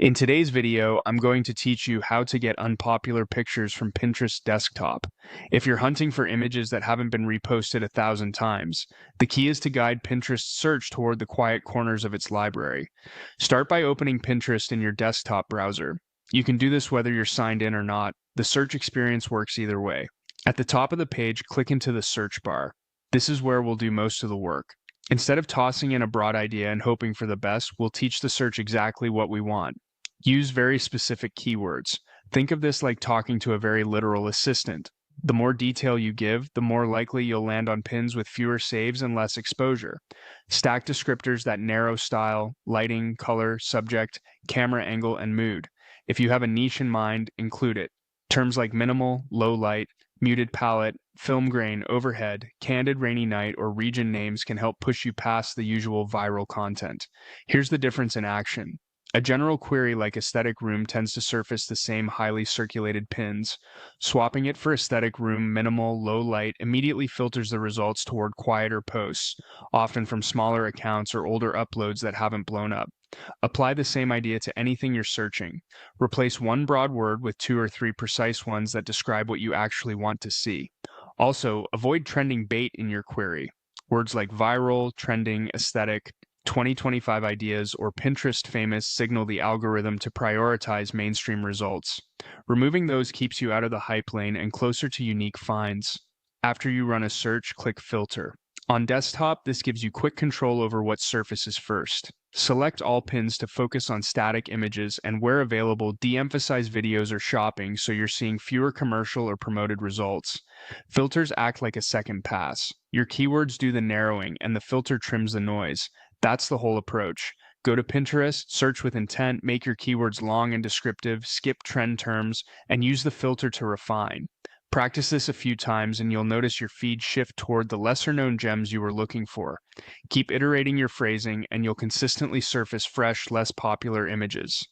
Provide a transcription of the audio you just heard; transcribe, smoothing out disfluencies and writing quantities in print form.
In today's video, I'm going to teach you how to get unpopular pictures from Pinterest desktop. If you're hunting for images that haven't been reposted 1,000 times, the key is to guide Pinterest's search toward the quiet corners of its library. Start by opening Pinterest in your desktop browser. You can do this whether you're signed in or not. The search experience works either way. At the top of the page, click into the search bar. This is where we'll do most of the work. Instead of tossing in a broad idea and hoping for the best, we'll teach the search exactly what we want. Use very specific keywords. Think of this like talking to a very literal assistant. The more detail you give, the more likely you'll land on pins with fewer saves and less exposure. Stack descriptors that narrow style, lighting, color, subject, camera angle, and mood. If you have a niche in mind, include it. Terms like minimal, low light, muted palette, film grain, overhead, candid rainy night, or region names can help push you past the usual viral content. Here's the difference in action. A general query like aesthetic room tends to surface the same highly circulated pins. Swapping it for aesthetic room minimal low light immediately filters the results toward quieter posts, often from smaller accounts or older uploads that haven't blown up. Apply the same idea to anything you're searching. Replace one broad word with 2 or 3 precise ones that describe what you actually want to see. Also, avoid trending bait in your query. Words like viral, trending, aesthetic, 2025 ideas, or Pinterest famous signal the algorithm to prioritize mainstream results. Removing those keeps you out of the hype lane and closer to unique finds. After you run a search, click Filter. On desktop, this gives you quick control over what surfaces first. Select all pins to focus on static images and, where available, de-emphasize videos or shopping so you're seeing fewer commercial or promoted results. Filters act like a second pass. Your keywords do the narrowing and the filter trims the noise. That's the whole approach. Go to Pinterest, search with intent, make your keywords long and descriptive, skip trend terms, and use the filter to refine. Practice this a few times and you'll notice your feed shift toward the lesser-known gems you were looking for. Keep iterating your phrasing and you'll consistently surface fresh, less popular images.